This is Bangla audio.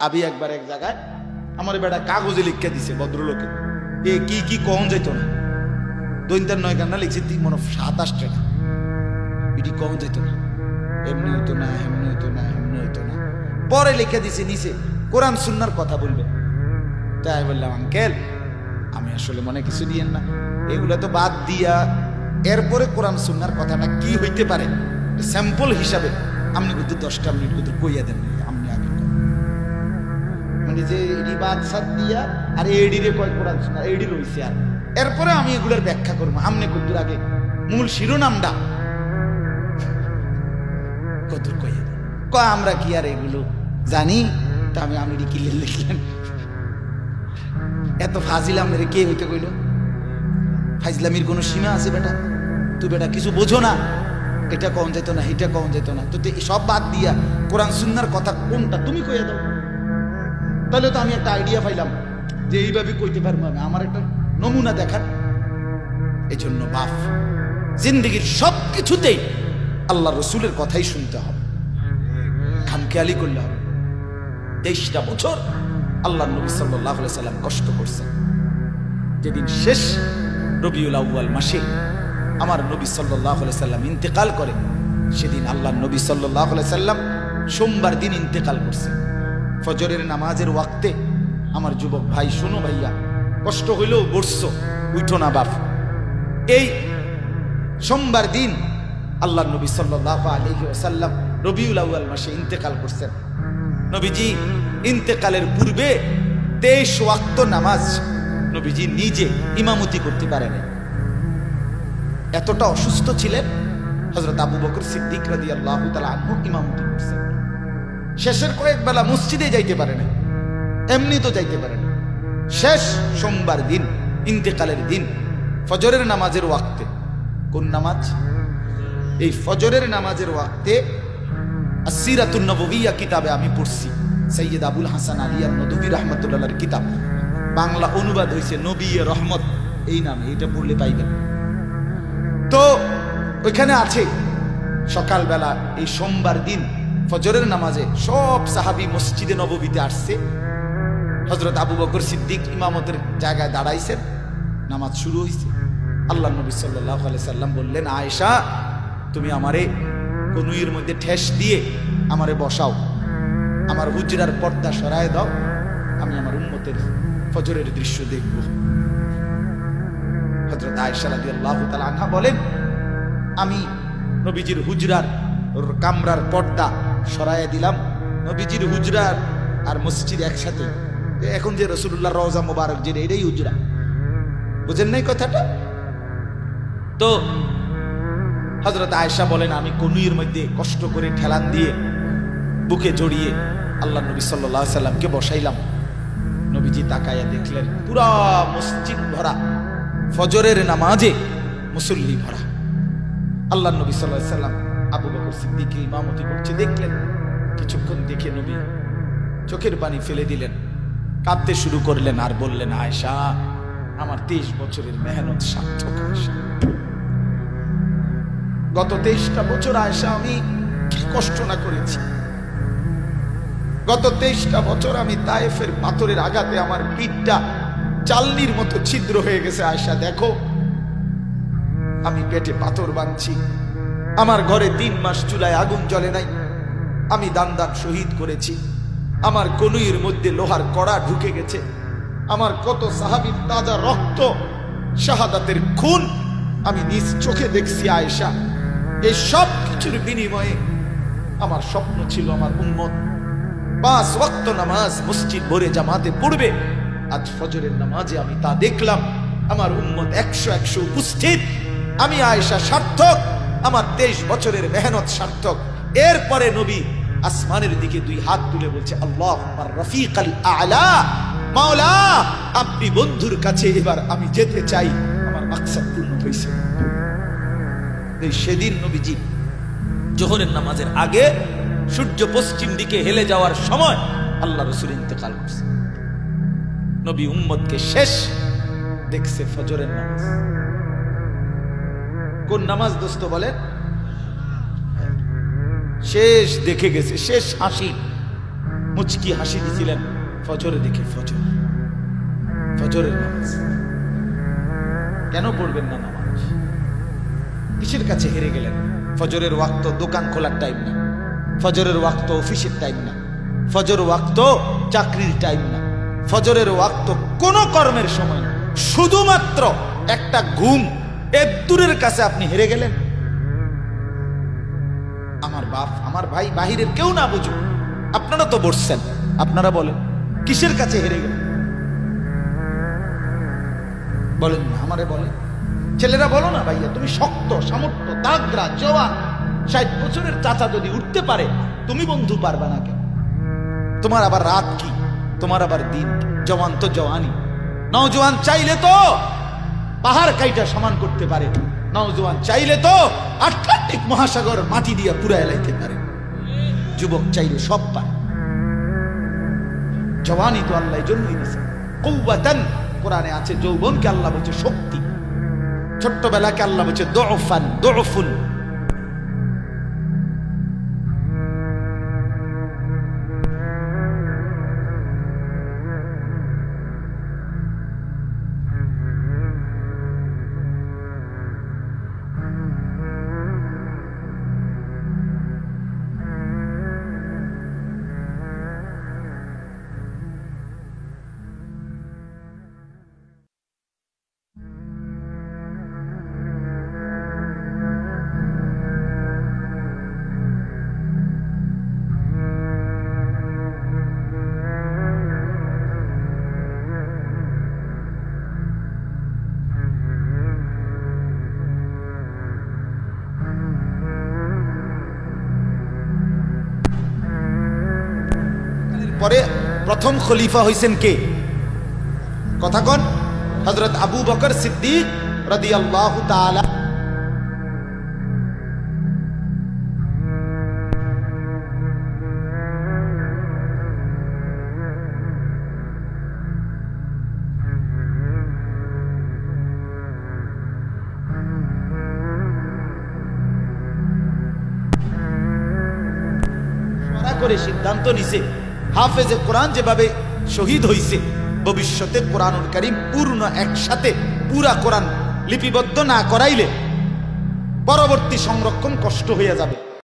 আবি একবার এক জায়গায় আমার বেটা কাগজে লিখে দিছে ভদ্রলোকে, এ কি কি কখন যাইত না, দৈন্তার 9 গান্না লিখছে মনে 27 টাকা, এটি কখন যাইত না, এমনি হইতো না, এমনি হইতো না, এমনি হইতো না। পরে লিখে দিছে নিচে কোরআন সুন্নাহর কথা বলবে। তাই বললাম, আঙ্কেল আমি আসলে মনে কিছু দিয়েন না, এগুলো তো বাদ দিয়া এরপরে কোরআন সুন্নাহর কথাটা কি হইতে পারে স্যাম্পল হিসাবে আপনি কিন্তু 10টা মিনিট কিন্তু কইয়া দেন, আপনি আগে মানে যে এডি বাদ সাদ দিয়া আর এডি রে কয় কোরআন সুন্নাহ এডি রইছে, আর এরপরে আমি এগুলোর ব্যাখ্যা করবো। আপনি কদ্দুর আগে মূল শিরোনামটা কদ্দুর কইয়া দেন, কয় আমরা কি আর এগুলো জানি, তা আমি কি লিখলেন, এত ফাজিলাম রে কে হইতে কইল? ফাইজলামির কোনো সীমা আছে বেটা? তুই বেটা কিছু বোঝো না, এটা কখন যেত না, এটা কখন যেত না, তো সব বাদ দিয়া কোরআন সুন্নাহর কথা কোনটা তুমি কইয়া দাও, তাহলে তো আমি একটা আইডিয়া পাইলাম যে এইভাবে কইতে পারবো আমি, আমার একটা নমুনা দেখার। এই জন্য বাপ জিন্দগির সব কিছুতেই আল্লাহ রসুলের কথাই শুনতে হবে, খামখেয়ালি করলে হবে। 23টা বছর আল্লাহ নবী সাল্লাল্লাহু আলাইহি সাল্লাম কষ্ট করছেন। যেদিন শেষ রবিউল আউয়াল মাসে আমার নবী সাল্লাল্লাহু আলাইহি সাল্লাম ইন্তেকাল করে, সেদিন আল্লাহ নবী সাল্লাল্লাহু আলাইহি সাল্লাম সোমবার দিন ইন্তেকাল করছেন। ফজরের নামাজের ওয়াক্তে আমার যুবক ভাই, শোনো ভাইয়া, কষ্ট হইলেও বসছো, উঠো না বাপ। এই সোমবার দিন আল্লাহ নবী সাল্লাল্লাহু আলাইহি ওয়াসাল্লাম রবিউল আউয়াল মাসে ইন্তেকাল করছেন। নবীজি ইন্তেকালের পূর্বে 23 ওয়াক্ত নামাজ নবীজি নিজে ইমামতি করতে পারেন। এতটা অসুস্থ ছিলেন। হযরত আবু বকর সিদ্দিক রাদিয়াল্লাহু তাআলা আনহু ইমামতি করছেন। শেষের কয়েক বেলা মসজিদে যাইতে পারে না, এমনি তো যাইতে পারে না। শেষ সোমবার দিন ইন্তেকালের দিন ফজরের নামাজের ওয়াক্তে, কোন নামাজ? এই ফজরের নামাজের ওয়াক্তে আসিরাতুন নববিয়্যা কিতাবে আমি পড়ছি, সৈয়দ আবুল হাসান আলী আন-নদভী রাহমাতুল্লাহর কিতাব, বাংলা অনুবাদ হয়েছে নবী রহমত এই নামে, এটা পড়লে পাইবেন। তো ওইখানে আছে সকালবেলা এই সোমবার দিন ফজরের নামাজে সব সাহাবী মসজিদে নববীতে আসছে। হযরত আবু বকর সিদ্দিক ইমামতের জায়গায় দাঁড়াইছেন, নামাজ শুরু হয়েছে। আল্লাহ নবী সাল্লাল্লাহু আলাইহি সাল্লাম বললেন, আয়েশা তুমি আমারে কনুইয়ের মধ্যে ঠেস দিয়ে আমারে বসাও, আমার হুজরার পর্দা সরায় দাও, আমি আমার উম্মতের ফজরের দৃশ্য দেখব। হযরত আয়েশা রাদিয়াল্লাহু তাআলা আনহা বলেন, আমি নবীজির হুজরার কামরার পর্দা সরায় দিলাম। নবীজির হুজরার আর মসজিদ একসাথে, এখন যে রাসূলুল্লাহর রওজা মোবারক যে এটাই হুজরা, বুঝেন নাই কথাটা? তো হযরত আয়েশা বলেন, আমি কনুইয়ের মধ্যে কষ্ট করে ঠেলান দিয়ে বুকে জড়িয়ে আল্লাহ নবী সাল্লাল্লাহু আলাইহি সাল্লামকে বসাইলাম। নবীজি তাকায়া দেখলেন পুরা মসজিদ ভরা, ফজরের নামাজে মুসল্লি ভরা। আল্লাহ নবী সাল্লাল্লাহু আলাইহি সাল্লাম আবু বকর সিদ্দিক ইমামতি করছে দেখলেন। কিছুক্ষণ দেখে নবী চোখের পানি ফেলে দিলেন, কাঁদতে শুরু করলেন আর বললেন, আয়েশা আমার 23 বছরের মেহনত সার্থক। আয়েশা গত 23টা বছর আয়েশা আমি কি কষ্ট না করেছি, গত 23টা বছর আমি তায়েফের পাথরের আঘাতে আমার পিঠটা চালনির মতো ছিদ্র হয়ে গেছে। আয়েশা দেখো, আমি পেটে পাথর বাঁধছি, আমার ঘরে 3 মাস চুলায় আগুন জ্বলে নাই, আমি দান শহীদ করেছি, আমার কনুইয়ের মধ্যে লোহার কড়া ঢুকে গেছে, আমার কত সাহাবীর তাজা রক্ত শাহাদাতের খুন আমি নিজ চোখে দেখছি। আয়েশা এই সব কিছুর বিনিময়ে আমার স্বপ্ন ছিল আমার উম্মত 5 ওয়াক্ত নামাজ মসজিদ ভরে জামাতে পড়বে। আজ ফজরের নামাজে আমি তা দেখলাম, আমার উম্মত 100 উপস্থিত। আমি আয়েশা সার্থক, আমার 23 বছরের মেহনত সার্থক। এরপরে নবী আসমানের দিকে 2 হাত তুলে বলছে, আল্লাহুম্মা রফিকাল আ'লা, মাওলা আপনি বন্ধুর কাছে এবার আমি যেতে চাই, আমার মাকসাদ পূর্ণ হয়েছে। এই সেদিন নবীজি জোহরের নামাজের আগে সূর্য পশ্চিম দিকে হেলে যাওয়ার সময় আল্লাহ রাসূল ইন্তেকাল করছে। নবী উম্মতকে শেষ দেখছে ফজরের নামাজ। কোন নামাজ দোস্ত বলেন? শেষ দেখে গেছে, শেষ হাসি। মুচকি হাসি দিছিলেন ফজরে দেখে। ফজরের নামাজ কেন পড়বেন না নামাজ? কিসের কাছে হেরে গেলেন? ফজরের ওয়াক্ত দোকান খোলার টাইম না, ফজরের ওয়াক্ত অফিসের টাইম না, ফজর ওয়াক্ত চাকরির টাইম না, ফজরের ওয়াক্ত কোন কর্মের সময় না, শুধুমাত্র একটা ঘুম। এদূরের কাছে আপনি হেরে গেলেন। আমার বাপ আমার ভাই বাহিরের কেউ না বুঝুক, আপনারা তো বসছেন, আপনারা বলেন কিসের কাছে হেরে গেলেন? বলেন না, আমারে বলেন। ছেলেরা বলো না, ভাইয়া তুমি শক্ত সামর্থ্য তাগড়া জওয়ান, 60 বছরের চাচা যদি উঠতে পারে তুমি বন্ধু পারবা না কেন? তোমার আবার রাত কি, তোমার আবার দিন কি? জওয়ান তো জওয়ানি। নওজোয়ান চাইলে তো পাহাড় কাইটা সমান করতে পারে, নওজোয়ান চাইলে তো আটলান্টিক মহাসাগর মাটি দিয়া পুরা এলাইতে পারে। যুবক চাইলে সব পারে। জওয়ানি তো আল্লাহ জন্যই দিয়েছে। কুওয়াতান কোরআনে আছে, যৌবনকে আল্লাহ বলছে শক্তি, ছোট্টবেলাকে আল্লাহ বলছে দুফান দুফুন। পরে প্রথম খলিফা হইছেন কে? কথা কোন? হযরত আবু বকর সিদ্দিক রাদিয়াল্লাহু তাআলা। করে সিদ্ধান্ত নিছে হাফেজে কোরআন যেভাবে শহীদ হইছে, ভবিষ্যতে কোরআনুল কারীম পূর্ণ একসাথে পুরা কোরআন লিপিবদ্ধ না করাইলে পরবর্তী সংরক্ষণ কষ্ট হইয়া যাবে।